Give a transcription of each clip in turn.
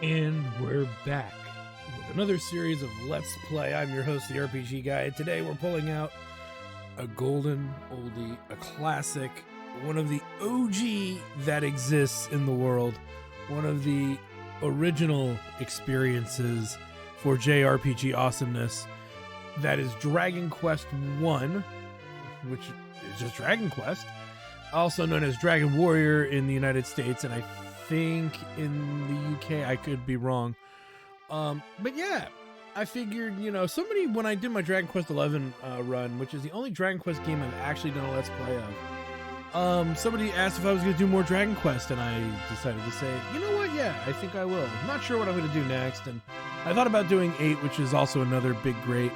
And we're back with another series of Let's Play. I'm your host, the RPG Guy. Today we're pulling out a golden oldie, a classic, one of the OG that exists in the world, one of the original experiences for JRPG awesomeness. That is Dragon Quest I, which is just Dragon Quest, also known as Dragon Warrior in the United States, and I think in the UK, I could be wrong. But yeah, I figured, somebody, when I did my Dragon Quest XI run, which is the only Dragon Quest game I've actually done a Let's Play of, somebody asked if I was going to do more Dragon Quest, and I decided to say, you know what, yeah, I think I will. I'm not sure what I'm going to do next, and I thought about doing 8, which is also another big great,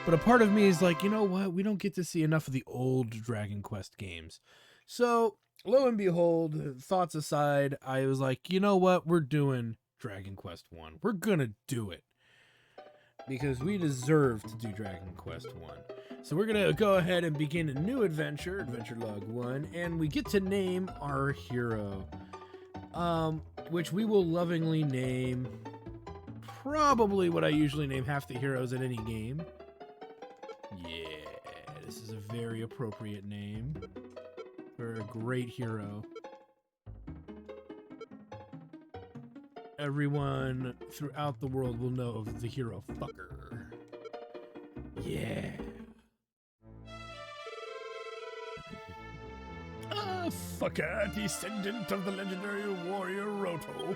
but a part of me is like, you know what, we don't get to see enough of the old Dragon Quest games. So, lo and behold, thoughts aside, I was like, you know what? We're doing Dragon Quest 1. We're gonna do it. Because we deserve to do Dragon Quest 1. So we're gonna go ahead and begin a new adventure, Adventure Log 1, and we get to name our hero. Which we will lovingly name probably what I usually name half the heroes in any game. Yeah, this is a very appropriate name. For a great hero. Everyone throughout the world will know of the hero Fucker. Yeah. Fucker, descendant of the legendary warrior Roto.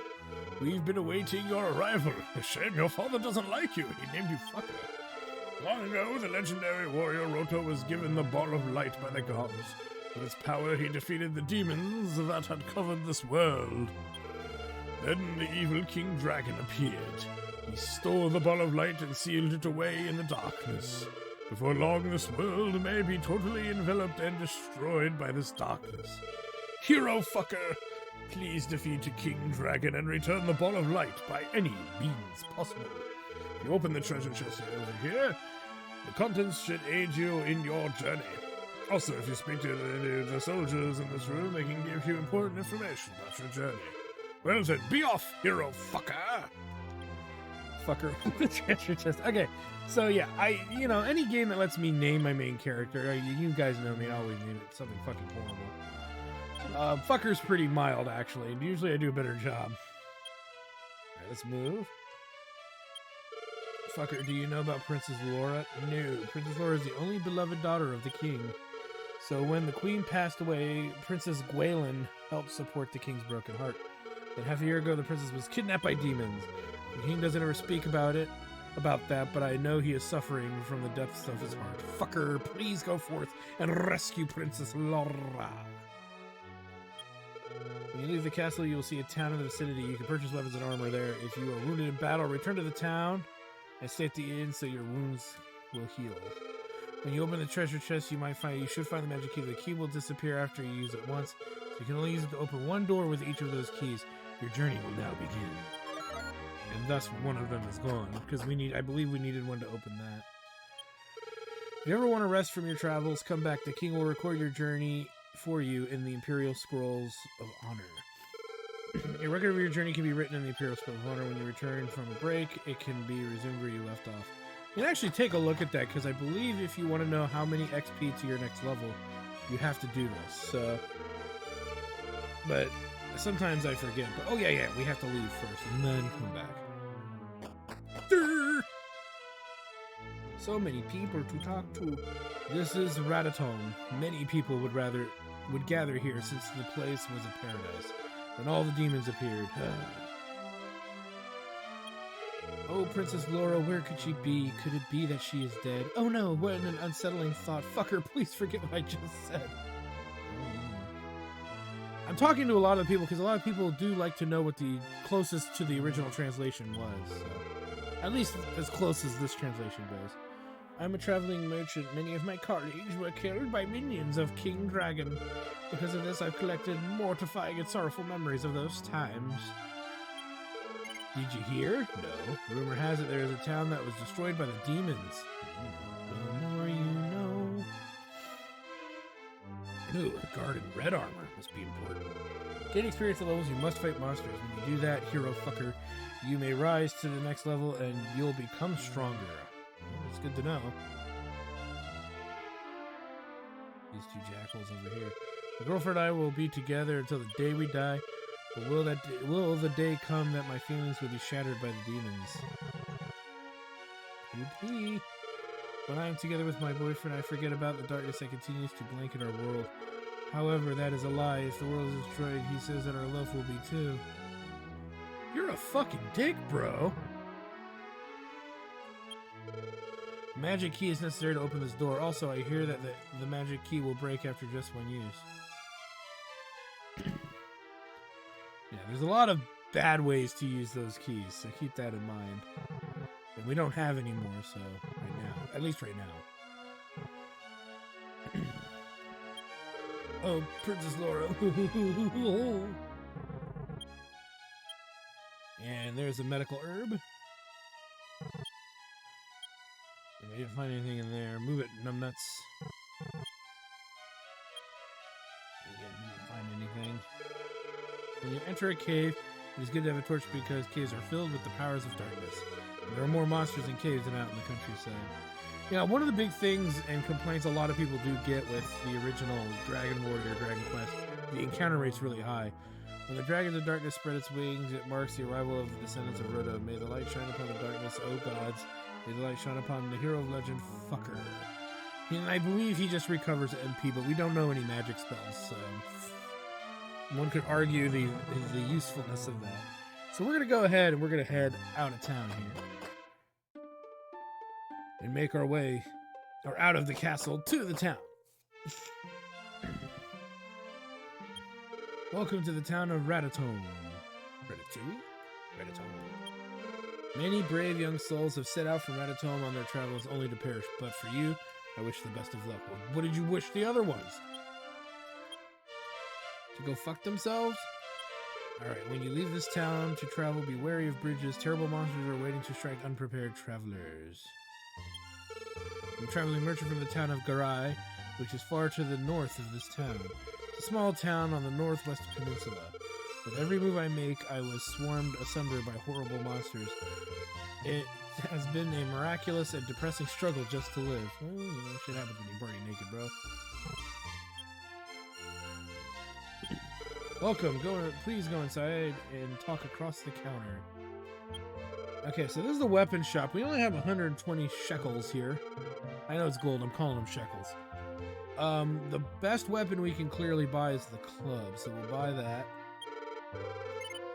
We've been awaiting your arrival. A shame your father doesn't like you. He named you Fucker. Long ago, the legendary warrior Roto was given the ball of light by the gods. With its power, he defeated the demons that had covered this world. Then the evil King Dragon appeared. He stole the ball of light and sealed it away in the darkness. Before long, this world may be totally enveloped and destroyed by this darkness. Hero Fucker, please defeat King Dragon and return the ball of light by any means possible. You open the treasure chest over here. The contents should aid you in your journey. Also, if you speak to the soldiers in this room, they can give you important information about your journey. Well then, be off, hero fucker! Fucker with the treasure chest. Okay, so yeah, any game that lets me name my main character, you guys know me, I always name it something fucking horrible. Fucker's pretty mild, actually, and usually I do a better job. Alright, let's move. Fucker, do you know about Princess Laura? No, Princess Laura is the only beloved daughter of the king. So when the queen passed away, Princess Gwaelin helped support the king's broken heart. Then half a year ago, the princess was kidnapped by demons. The king doesn't ever speak about that, but I know he is suffering from the depths of his heart. Fucker, please go forth and rescue Princess Laura. When you leave the castle, you will see a town in the vicinity. You can purchase weapons and armor there. If you are wounded in battle, return to the town and stay at the inn so your wounds will heal. When you open the treasure chest, you should find the magic key. The key will disappear after you use it once, so you can only use it to open one door with each of those keys. Your journey will now begin. And thus one of them is gone, because I believe we needed one to open that. If you ever want to rest from your travels, come back. The king will record your journey for you in the Imperial Scrolls of Honor. A record of your journey can be written in the Imperial Scrolls of Honor. When you return from a break, it can be resumed where you left off. You can actually take a look at that, because I believe if you want to know how many XP to your next level, you have to do this. But sometimes I forget. But oh yeah, we have to leave first and then come back. Durr! So many people to talk to. This is Radaton. Many people would gather here since the place was a paradise. Then all the demons appeared. Oh, Princess Laura, where could she be? Could it be that she is dead? Oh no, what an unsettling thought. Fucker, please forget what I just said. I'm talking to a lot of people because a lot of people do like to know what the closest to the original translation was. So. At least as close as this translation goes. I'm a traveling merchant. Many of my colleagues were killed by minions of King Dragon. Because of this, I've collected mortifying and sorrowful memories of those times. Did you hear? No. Rumor has it there is a town that was destroyed by the demons. The more you know. Ooh, a guard in red armor must be important. gain experience at levels, you must fight monsters. When you do that, hero fucker, you may rise to the next level and you'll become stronger. It's good to know. These two jackals over here. My girlfriend and I will be together until the day we die. But will the day come that my feelings will be shattered by the demons? Could be. When I am together with my boyfriend, I forget about the darkness that continues to blanket our world. However, that is a lie. If the world is destroyed, he says that our love will be too. You're a fucking dick, bro. Magic key is necessary to open this door. Also, I hear that the magic key will break after just one use. Yeah, there's a lot of bad ways to use those keys, so keep that in mind. And we don't have any more, so right now. At least right now. Oh, Princess Laura. And there's a medical herb. I didn't find anything in there. Move it, numbnuts. Didn't find anything. When you enter a cave, it is good to have a torch because caves are filled with the powers of darkness. And there are more monsters in caves than out in the countryside. Yeah, one of the big things and complaints a lot of people do get with the original Dragon Warrior, Dragon Quest, the encounter rate's really high. When the dragons of darkness spread its wings, it marks the arrival of the descendants of Rhoda. May the light shine upon the darkness, O gods. May the light shine upon the hero of legend, Fucker. And I believe he just recovers MP, but we don't know any magic spells, so one could argue the usefulness of that. So we're going to go ahead and we're going to head out of town here. And make our way, or out of the castle, to the town. Welcome to the town of Ratatouille. Ratatouille? Ratatouille. Many brave young souls have set out from Ratatouille on their travels only to perish, but for you, I wish the best of luck. Well, what did you wish the other ones? To go fuck themselves? Alright, when you leave this town to travel, be wary of bridges. Terrible monsters are waiting to strike unprepared travelers. I'm a traveling merchant from the town of Garai, which is far to the north of this town. It's a small town on the northwest peninsula. With every move I make, I was swarmed asunder by horrible monsters. It has been a miraculous and depressing struggle just to live. Well, you know, shit happens when you party naked, bro. Welcome, please go inside and talk across the counter. Okay, so this is the weapon shop. We only have 120 shekels here. I know it's gold, I'm calling them shekels. The best weapon we can clearly buy is the club, so we'll buy that.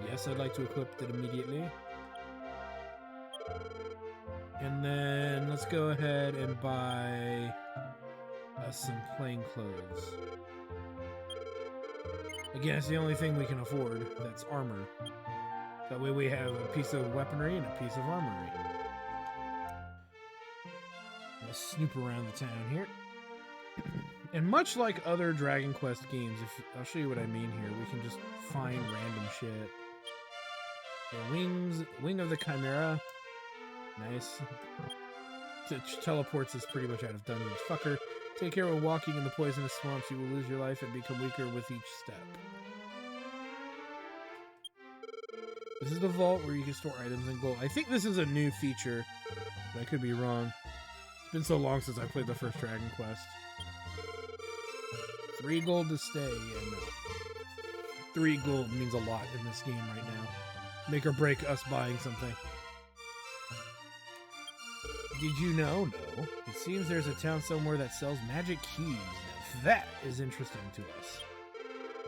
Yes, I'd like to equip it immediately. And then let's go ahead and buy us some plain clothes. Again, it's the only thing we can afford. That's armor. That way we have a piece of weaponry and a piece of armory. Let's snoop around the town here. And much like other Dragon Quest games, I'll show you what I mean here. We can just find random shit. The wing of the Chimera. Nice. Teleports is pretty much out of dungeons. Fucker. Take care of walking in the poisonous swamps. You will lose your life and become weaker with each step. This is the vault where you can store items and gold. I think this is a new feature, but I could be wrong. It's been so long since I played the first Dragon Quest. 3 gold to stay. Yeah, no. 3 gold means a lot in this game right now. Make or break us buying something. Did you know? No. It seems there's a town somewhere that sells magic keys. Now that is interesting to us.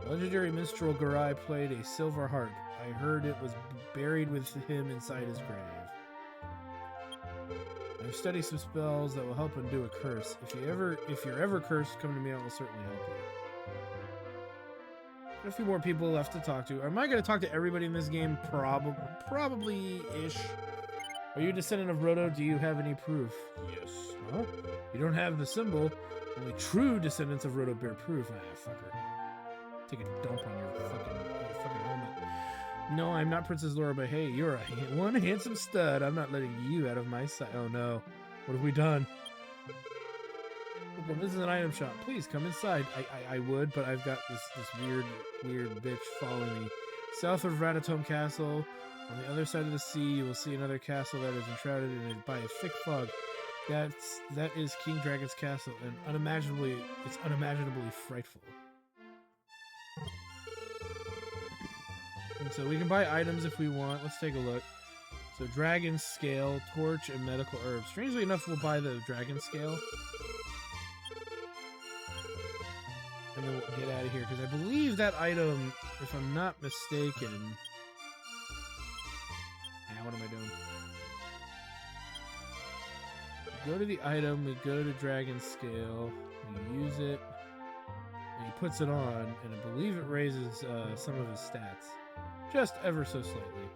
Legendary minstrel Garai played a silver harp. I heard it was buried with him inside his grave. I've studied some spells that will help undo a curse. If you're ever cursed, come to me, I will certainly help you. A few more people left to talk to. Am I going to talk to everybody in this game? Probably-ish. Are you a descendant of Roto? Do you have any proof? Yes. Huh? You don't have the symbol. Only true descendants of Roto bear proof. Ah, fucker. Take a dump on your fucking helmet. No, I'm not Princess Laura, but hey, you're one handsome stud. I'm not letting you out of my sight. Oh no. What have we done? Welcome, this is an item shop. Please come inside. I would, but I've got this weird bitch following me. South of Ratatome Castle, on the other side of the sea, you will see another castle that is enshrouded by a thick fog. That is King Dragon's castle, and it's unimaginably frightful. And so we can buy items if we want. Let's take a look. So dragon scale, torch, and medical herbs. Strangely enough, we'll buy the dragon scale. And then we'll get out of here, because I believe that item, if I'm not mistaken... what am I doing? We go to the item, we go to dragon scale, we use it, and he puts it on, and I believe it raises some of his stats. Just ever so slightly.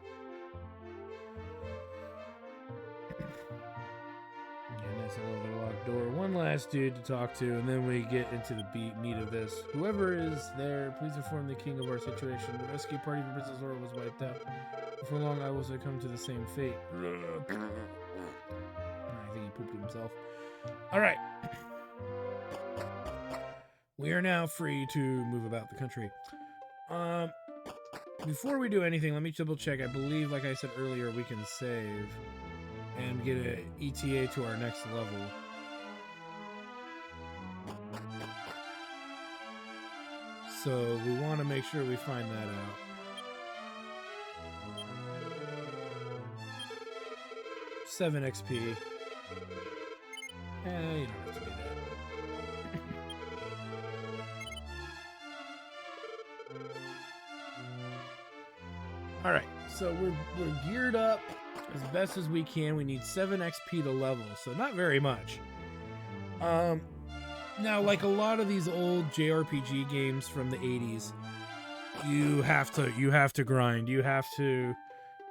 Nice little locked door. One last dude to talk to, and then we get into the meat of this. Whoever is there, please inform the king of our situation. The rescue party from Princess Laura was wiped out. Before long, I will succumb to the same fate. I think he pooped himself. All right. We are now free to move about the country. Before we do anything, let me double check. I believe, like I said earlier, we can save and get an ETA to our next level. So we want to make sure we find that out. $7 XP. You don't have to do that. Alright, so we're geared up as best as we can. We need 7 XP to level, so not very much. Now, like a lot of these old JRPG games from the 80s, you have to grind. You have to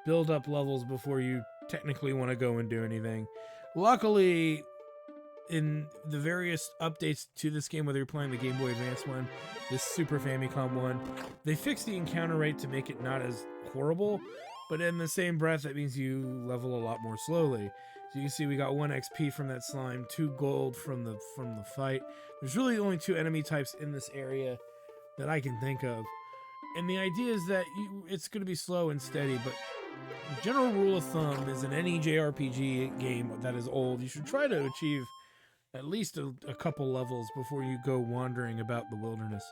build up levels before you technically want to go and do anything. Luckily, in the various updates to this game, whether you're playing the Game Boy Advance one, this Super Famicom one, they fixed the encounter rate to make it not as horrible, but in the same breath, that means you level a lot more slowly. So you can see we got 1 XP from that slime, 2 gold from the fight. There's really only 2 enemy types in this area that I can think of. And the idea is that it's going to be slow and steady, but the general rule of thumb is in any JRPG game that is old, you should try to achieve at least a couple levels before you go wandering about the wilderness.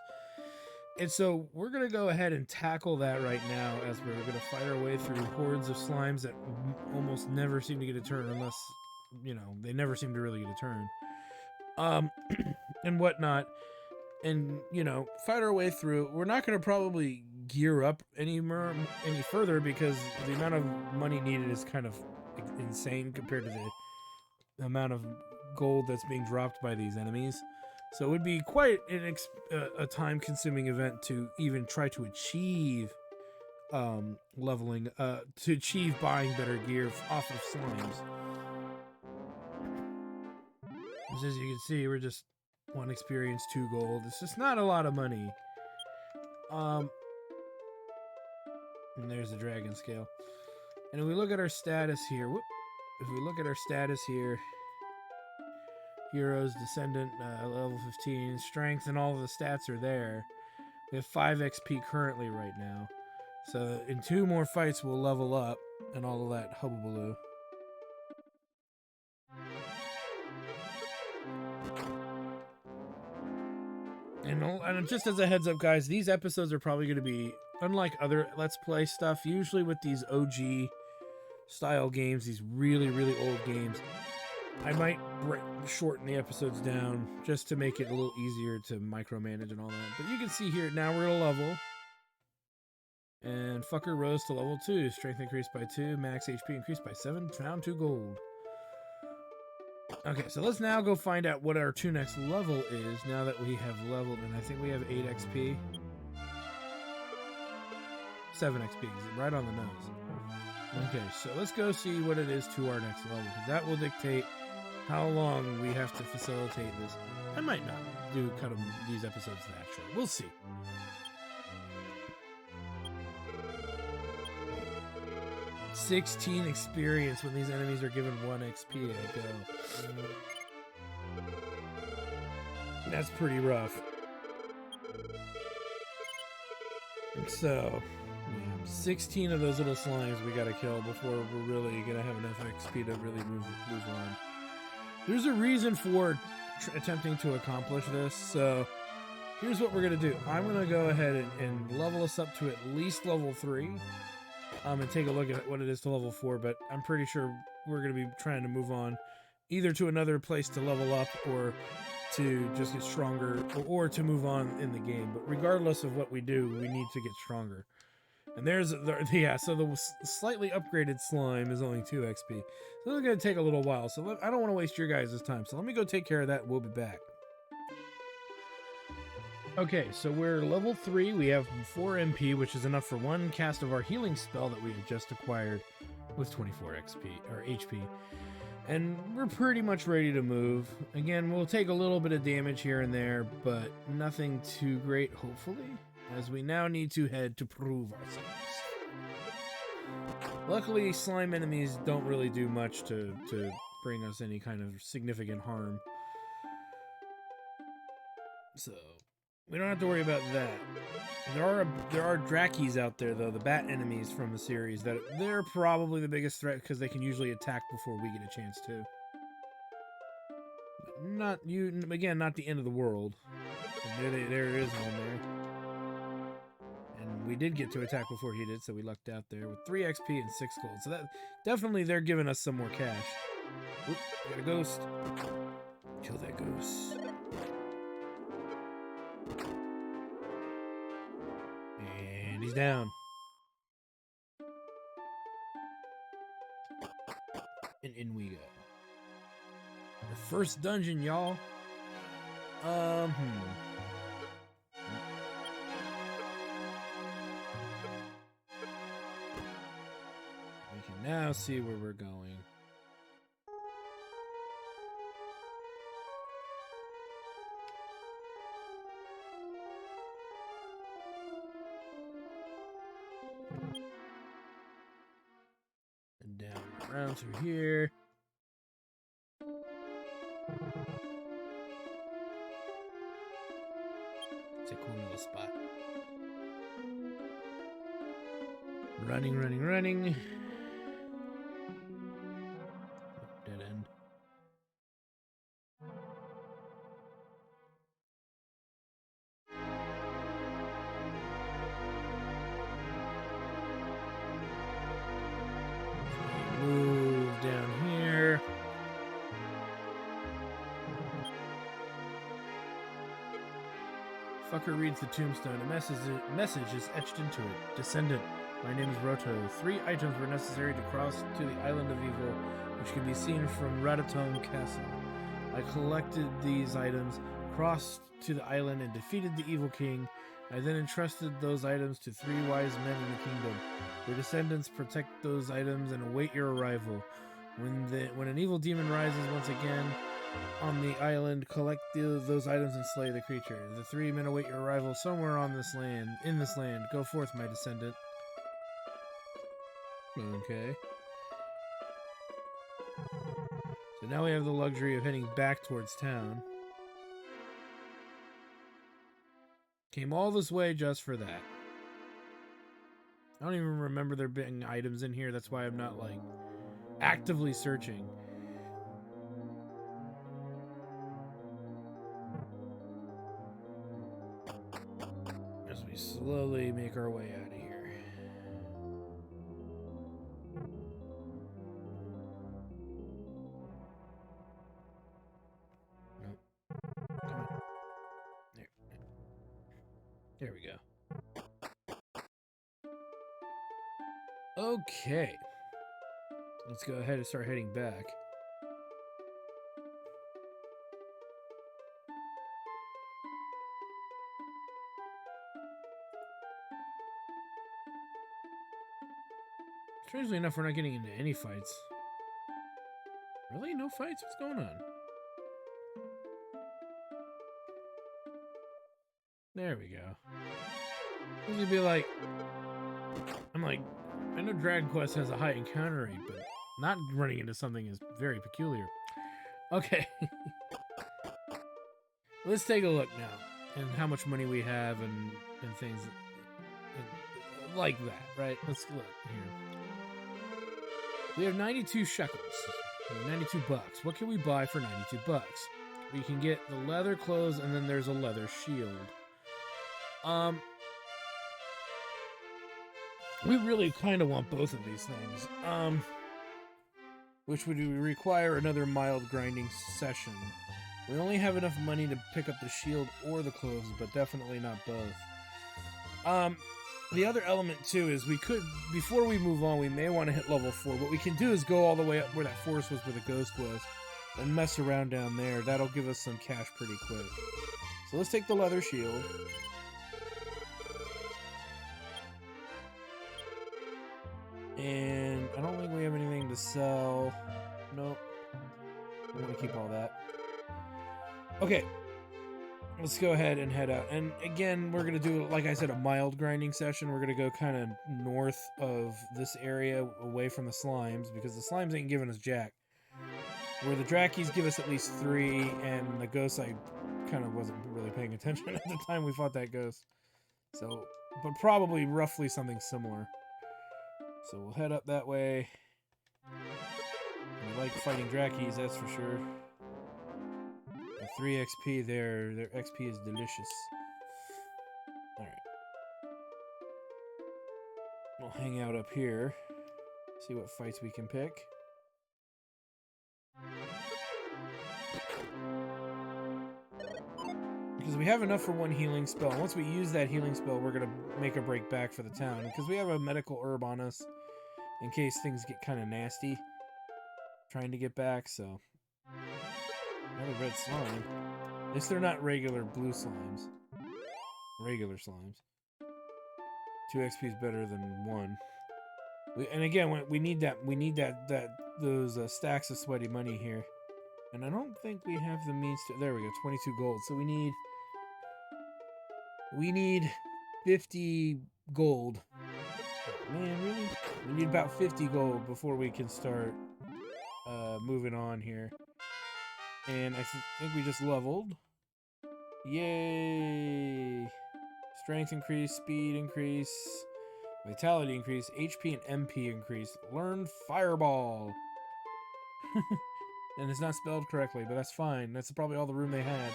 And so we're going to go ahead and tackle that right now as we're going to fight our way through hordes of slimes that almost never seem to get a turn unless, they never seem to really get a turn. And whatnot. And, fight our way through. We're not going to probably gear up any further because the amount of money needed is kind of insane compared to the amount of gold that's being dropped by these enemies. So it would be quite a time-consuming event to even try to achieve leveling, to achieve buying better gear off of slimes. As you can see, we're just 1 experience, 2 gold. It's just not a lot of money. And there's the dragon scale. And if we look at our status here, Heroes, Descendant, level 15, Strength, and all of the stats are there. We have 5 XP currently right now. So in 2 more fights we'll level up and all of that hubbubaloo. And just as a heads up, guys, these episodes are probably going to be, unlike other Let's Play stuff, usually with these OG style games, these really, really old games, I might shorten the episodes down just to make it a little easier to micromanage and all that. But you can see here, now we're at a level. And fucker rose to level 2. Strength increased by 2. Max HP increased by 7. Found 2 gold. Okay, so let's now go find out what our 2 next level is now that we have leveled. And I think we have 8 XP. 7 XP, right on the nose. Okay, so let's go see what it is to our next level, because that will dictate how long we have to facilitate this. I might not cut these episodes that short. We'll see. $16 experience when these enemies are given 1 XP. I go. that's pretty rough. So, yeah, 16 of those little slimes we gotta kill before we're really gonna have enough XP to really move on. There's a reason for attempting to accomplish this, so here's what we're gonna do. I'm gonna go ahead and level us up to at least level 3, and take a look at what it is to level 4, but I'm pretty sure we're gonna be trying to move on either to another place to level up or to just get stronger, or to move on in the game. But regardless of what we do, we need to get stronger. And so the slightly upgraded slime is only 2 XP. So this is going to take a little while, so I don't want to waste your guys' time. So let me go take care of that, and we'll be back. Okay, so we're level 3. We have 4 MP, which is enough for 1 cast of our healing spell that we had just acquired with 24 XP, or HP. And we're pretty much ready to move. Again, we'll take a little bit of damage here and there, but nothing too great, hopefully, as we now need to head to prove ourselves. Luckily, slime enemies don't really do much to bring us any kind of significant harm. So, we don't have to worry about that. There are Drakis out there, though, the bat enemies from the series, that they're probably the biggest threat because they can usually attack before we get a chance to. But not the end of the world. And there is one there. And we did get to attack before he did, so we lucked out there with 3 XP and 6 gold. So that definitely they're giving us some more cash. Oop, I got a ghost. Kill that ghost. And he's down. And in we go. Our first dungeon, y'all. We can now see where we're going. And down around through here. It's a cool little spot. Running. Dead end. Move down here. Fucker reads the tombstone. A message is etched into it. Descendant, my name is Roto. 3 items were necessary to cross to the Island of Evil, which can be seen from Radatome Castle. I collected these items, crossed to the island, and defeated the evil king. I then entrusted those items to 3 wise men in the kingdom. Your descendants protect those items and await your arrival. When an evil demon rises once again on the island, collect those items and slay the creature. The 3 men await your arrival somewhere on this land. In this land, go forth, my descendant. Okay. So now we have the luxury of heading back towards town. Came all this way just for that. I don't even remember there being items in here. That's why I'm not, like, actively searching. As we slowly make our way out of here. Nope. Come on. There we go. Okay. Let's go ahead and start heading back. Strangely enough, we're not getting into any fights. Really? No fights? What's going on? There we go. This would be like... I'm like... I know Dragon Quest has a high encounter rate, but not running into something is very peculiar. Okay. Let's take a look now and how much money we have and things like that, right? Let's look here. We have 92 shekels, 92 bucks. What can we buy for 92 bucks? We can get the leather clothes, and then there's a leather shield. We really kind of want both of these things. Which would require another mild grinding session. We only have enough money to pick up the shield or the clothes, but definitely not both. The other element, too, is we could, before we move on, we may want to hit level 4. What we can do is go all the way up where that forest was, where the ghost was, and mess around down there. That'll give us some cash pretty quick. So let's take the leather shield. And I don't think we have anything to sell. Nope. I want to keep all that. Okay. Let's go ahead and head out. And again, we're going to do, like I said, a mild grinding session. We're going to go kind of north of this area, away from the slimes, because the slimes ain't giving us jack. Where the Drakis give us at least 3, and the ghosts, I kind of wasn't really paying attention at the time we fought that ghost. So, but probably roughly something similar. So we'll head up that way. We like fighting Drakis, that's for sure. 3 XP there. Their XP is delicious. Alright. We'll hang out up here. See what fights we can pick. Because we have enough for 1 healing spell. Once we use that healing spell, we're going to make a break back for the town. Because we have a medical herb on us. In case things get kind of nasty. Trying to get back, so... Another red slime. At least they're not regular blue slimes. Regular slimes. 2 XP is better than 1. And again, we need those stacks of sweaty money here. And I don't think we have the means to... There we go, 22 gold. So we need 50 gold. Man, really? We need about 50 gold before we can start moving on here. And I think we just leveled. Yay! Strength increase, speed increase, vitality increase, HP and MP increase. Learn Fireball! And it's not spelled correctly, but that's fine. That's probably all the room they had.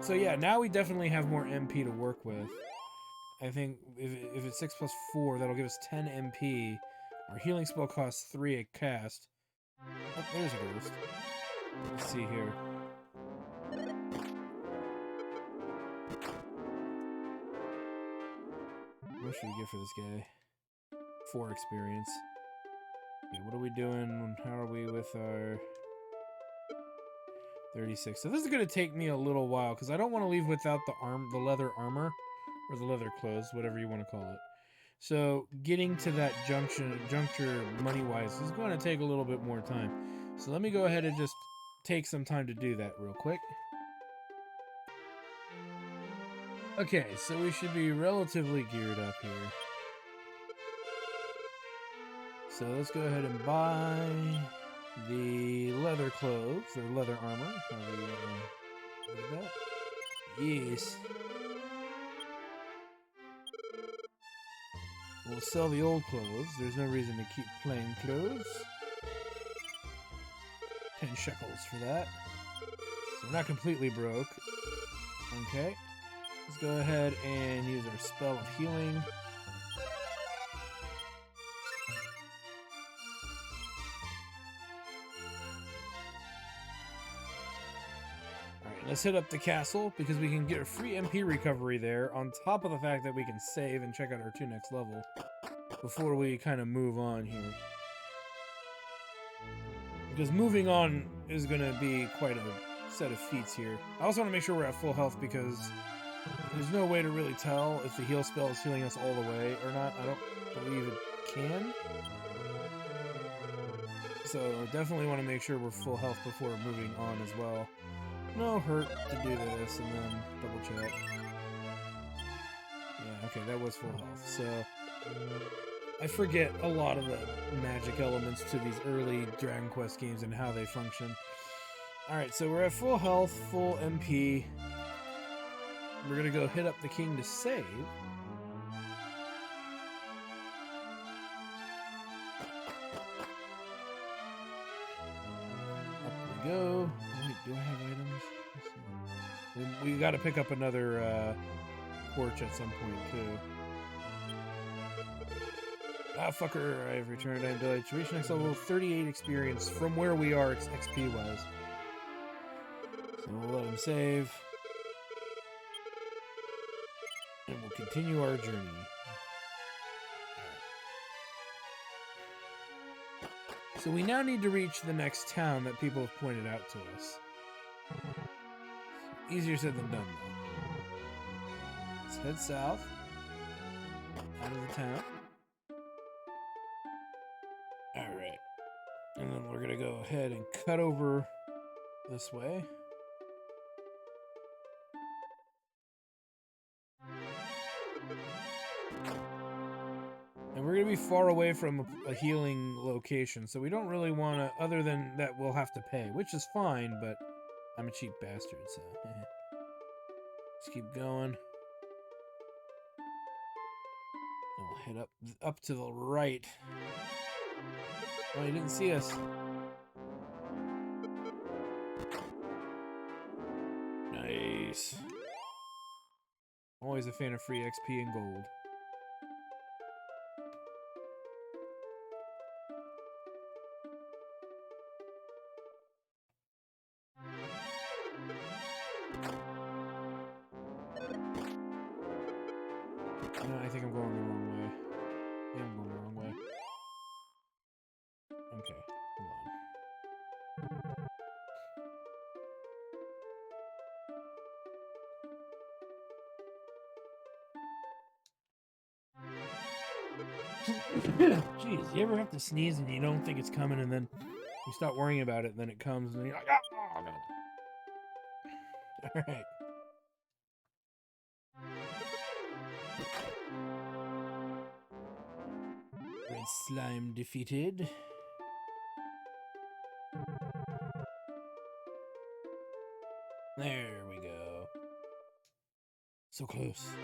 So yeah, now we definitely have more MP to work with. I think if it's 6 plus 4, that'll give us 10 MP. Our healing spell costs 3 a cast. Oh, there's a ghost. Let's see here. What should we get for this guy? 4 experience. Okay, what are we doing? How are we with our 36? So this is going to take me a little while, because I don't want to leave without the leather armor, or the leather clothes, whatever you want to call it. So getting to that juncture money-wise is going to take a little bit more time. So let me go ahead and just take some time to do that real quick. Okay, so we should be relatively geared up here. So let's go ahead and buy the leather clothes, or leather armor. Look at that. Yes. We'll sell the old clothes. There's no reason to keep plain clothes. 10 shekels for that. So we're not completely broke. Okay. Let's go ahead and use our spell of healing. Alright, let's hit up the castle, because we can get a free MP recovery there, on top of the fact that we can save and check out our 2 next level before we kind of move on here. Because moving on is going to be quite a set of feats here. I also want to make sure we're at full health, because there's no way to really tell if the heal spell is healing us all the way or not. I don't believe it can. So definitely want to make sure we're full health before moving on as well. No hurt to do this, and then double check. Yeah, okay, that was full health. So I forget a lot of the magic elements to these early Dragon Quest games and how they function. Alright, so we're at full health, full MP. We're gonna go hit up the king to save. Up we go. Wait, do I have items? We gotta pick up another porch at some point, too. Ah, fucker, I've returned. I'm delighted to reach next level 38 experience from where we are XP-wise. So we'll let him save. And we'll continue our journey. So we now need to reach the next town that people have pointed out to us. Easier said than done, though. Let's head south. Out of the town. Alright. And then we're going to go ahead and cut over this way. And we're going to be far away from a healing location, so we don't really want to, other than that we'll have to pay, which is fine, but I'm a cheap bastard, so let's keep going. And we'll head up to the right. Oh, he didn't see us. Nice. Always a fan of free XP and gold. No, I think I'm going the wrong way. I am going the wrong way. Okay, hold on. Jeez, you ever have to sneeze and you don't think it's coming, and then you start worrying about it, and then it comes, and you're like, oh, God. Alright. Red slime defeated. There we go. So close.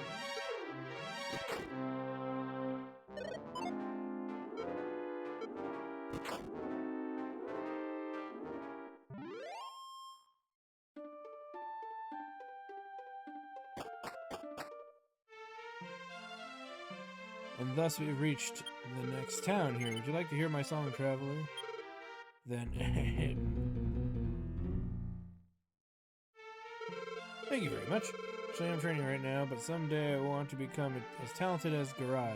And thus we've reached the next town here. Would you like to hear my song, Traveler? Then thank you very much. Actually, I'm training right now, but someday I want to become as talented as Garai.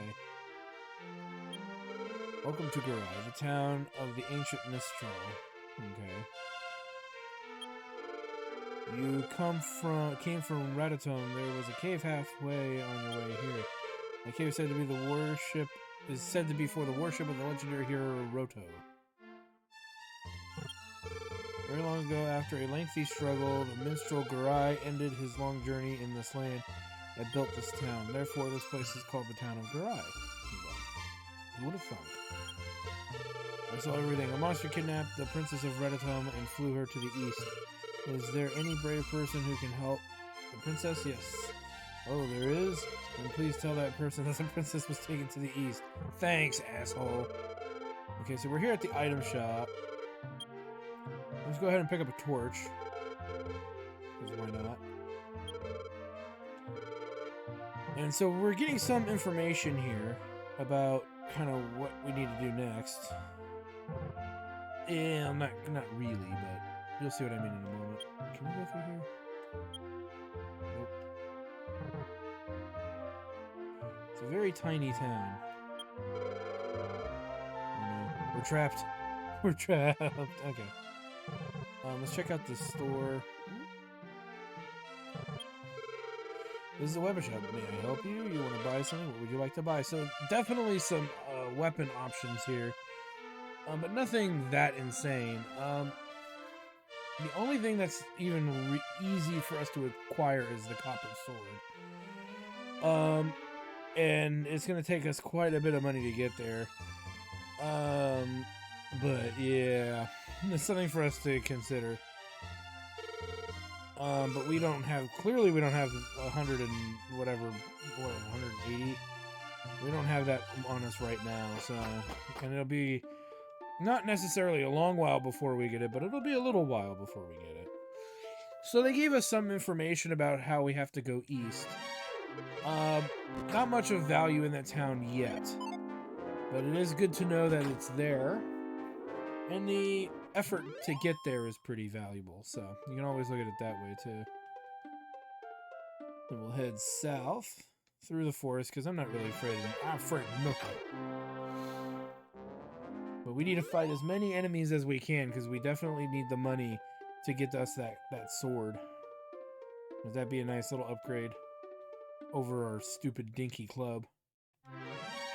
Welcome to Garai, the town of the ancient Mistral. Okay. You came from Radatome. There was a cave halfway on your way here. The cave is said to be for the worship of the legendary hero Roto. Very long ago, after a lengthy struggle, the minstrel Garai ended his long journey in this land and built this town. Therefore, this place is called the town of Garai. Who would have thunk? I saw everything. A monster kidnapped the princess of Radatome and flew her to the east. Is there any brave person who can help the princess? Yes. Oh, there is? Then please tell that person that the princess was taken to the east. Thanks, asshole. Okay, so we're here at the item shop. Let's go ahead and pick up a torch. Because why not? And so we're getting some information here about kind of what we need to do next. Yeah, not really, but you'll see what I mean in a moment. Can we go through here? Nope. It's a very tiny town. Oh no, we're trapped. We're trapped. Okay. Let's check out the store. This is a weapon shop. May I help you? You want to buy something? What would you like to buy? So definitely some weapon options here, but nothing that insane. The only thing that's even easy for us to acquire is the copper sword. And it's going to take us quite a bit of money to get there. But yeah, it's something for us to consider. But we don't have, clearly we don't have 100 and whatever, 180. We don't have that on us right now, so, and it'll be not necessarily a long while before we get it, but it'll be a little while before we get it. So they gave us some information about how we have to go east. Not much of value in that town yet, but it is good to know that it's there, and the effort to get there is pretty valuable, so you can always look at it that way too. Then we'll head south through the forest, because I'm not really afraid of them. I'm afraid of nothing. But we need to fight as many enemies as we can, because we definitely need the money to get us that sword. Would that be a nice little upgrade over our stupid dinky club?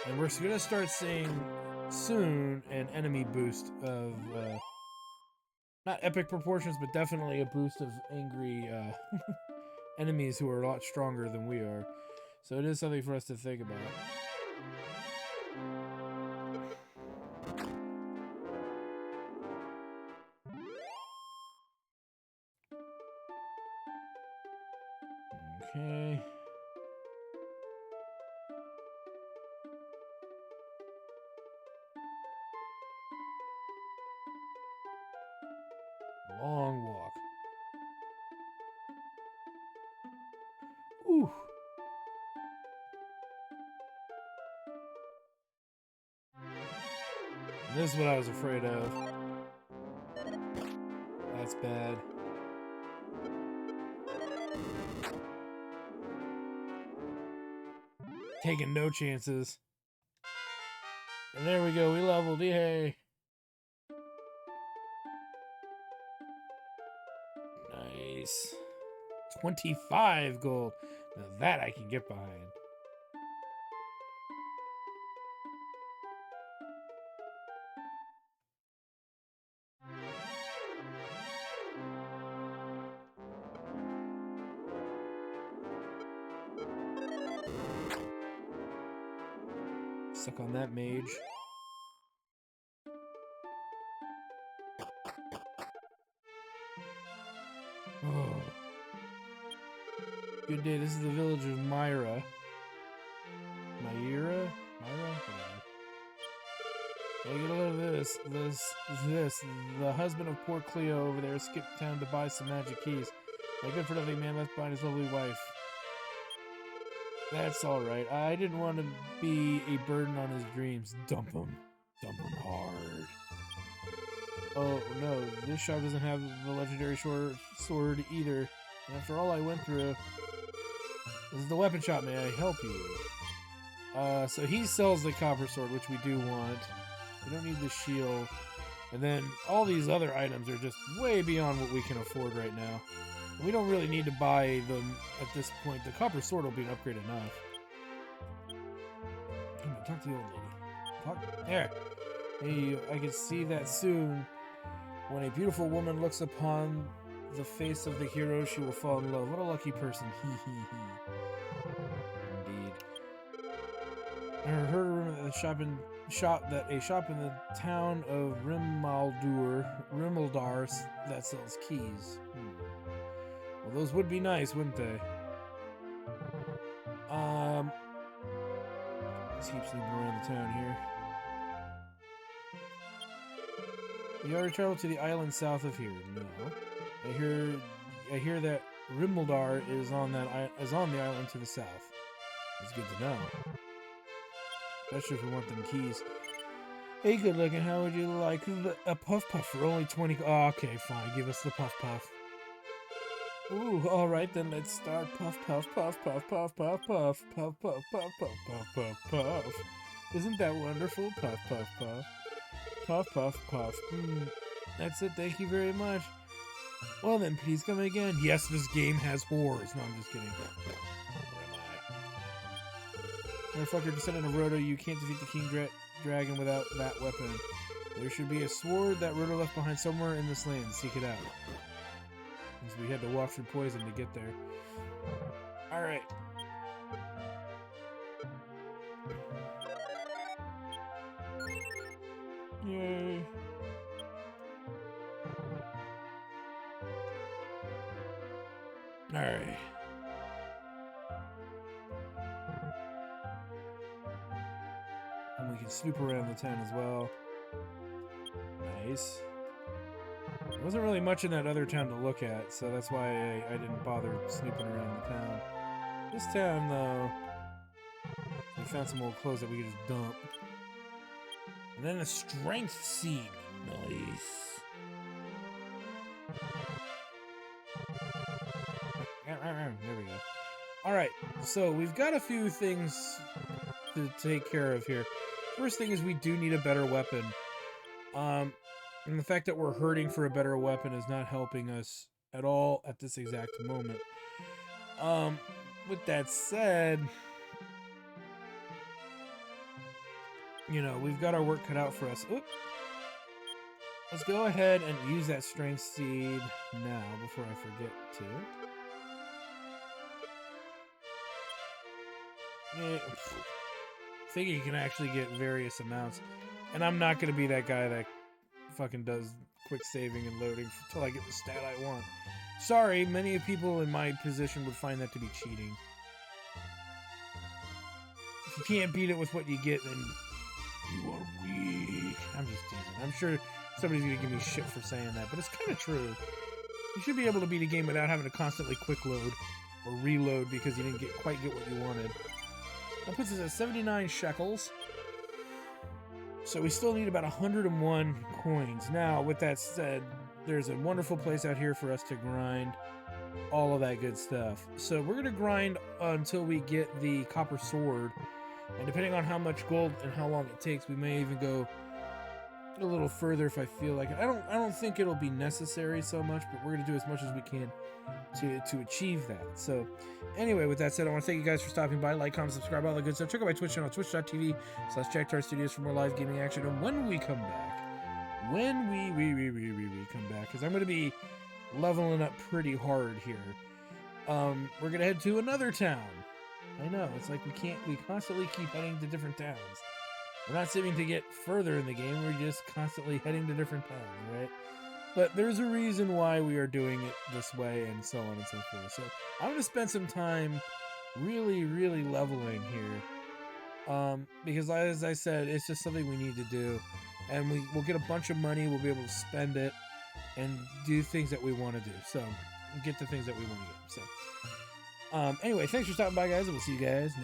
And we're going to start seeing soon an enemy boost of, not epic proportions, but definitely a boost of angry enemies who are a lot stronger than we are. So it is something for us to think about. Okay. Long walk. Ooh. This is what I was afraid of. That's bad. Taking no chances. And there we go, we leveled, yay! Nice. 25 gold. Now that I can get behind. Suck on that mage. Oh. Good day, this is the village of Myra. Myra? Hey, get a load of this. The husband of poor Cleo over there skipped town to buy some magic keys. My good for nothing man left behind his lovely wife. That's alright. I didn't want to be a burden on his dreams. Dump him. Dump him hard. Oh no, this shop doesn't have the legendary sword either. After all I went through. This is the weapon shop, may I help you? So he sells the copper sword, which we do want. We don't need the shield. And then all these other items are just way beyond what we can afford right now. We don't really need to buy them at this point. The copper sword will be an upgrade enough. Come on, talk to the old lady. Talk. There. Hey, I can see that soon. When a beautiful woman looks upon the face of the hero, she will fall in love. What a lucky person. Hee hee hee. Indeed. I heard a rumor that a shop in the town of Rimaldar that sells keys. Well, those would be nice, wouldn't they? Let's keep sleeping around the town here. You already traveled to the island south of here. No. I hear that Rimaldar is on the island to the south. It's good to know. Especially if we want them keys. Hey, good looking, how would you like a puff puff for only 20? Oh, okay, fine. Give us the puff puff. Ooh, alright then, let's start. Puff puff puff puff puff puff puff puff puff puff puff puff puff puff. Isn't that wonderful? Puff puff puff. Puff puff puff. That's it, thank you very much. Well then, please come again. Yes, this game has whores. No, I'm just kidding. Where am I? Motherfucker, descend on a Roto. You can't defeat the King Dragon without that weapon. There should be a sword that Roto left behind somewhere in this land. Seek it out. Because we had to walk through poison to get there. Alright. Yay. Alright. And we can snoop around the town as well. Nice. There wasn't really much in that other town to look at, so that's why I didn't bother snooping around the town. This town, though, we found some old clothes that we could just dump. And then a strength seed. Nice. There we go. Alright, so we've got a few things to take care of here. First thing is we do need a better weapon. And the fact that we're hurting for a better weapon is not helping us at all at this exact moment. With that said, you know, we've got our work cut out for us. Oop. Let's go ahead and use that strength seed now before I forget to. Yeah, I think you can actually get various amounts. And I'm not going to be that guy that fucking does quick saving and loading until I get the stat I want. Sorry, many people in my position would find that to be cheating. If you can't beat it with what you get, then you are weak. I'm just teasing. I'm sure somebody's going to give me shit for saying that, but it's kind of true. You should be able to beat a game without having to constantly quick load or reload because you didn't quite get what you wanted. That puts us at 79 shekels. So we still need about 101 coins. Now, with that said, there's a wonderful place out here for us to grind all of that good stuff. So we're going to grind until we get the copper sword. And depending on how much gold and how long it takes, we may even go a little further if I feel like it. I don't think it'll be necessary so much, but we're going to do as much as we can to achieve that. So anyway, with that said, I want to thank you guys for stopping by. Like, comment, subscribe, all the good stuff. Check out my Twitch channel, twitch.tv/JackTar Studios for more live gaming action. And when we come back, come back, because I'm going to be leveling up pretty hard here. We're going to head to another town. I know, it's like we constantly keep heading to different towns. We're not seeming to get further in the game, we're just constantly heading to different towns, right? But there's a reason why we are doing it this way, and so on and so forth. So I'm going to spend some time really, really leveling here. Because as I said, it's just something we need to do. And we'll get a bunch of money, we'll be able to spend it, and do things that we want to do. So, get the things that we want to do. So, anyway, thanks for stopping by, guys, and we'll see you guys next time.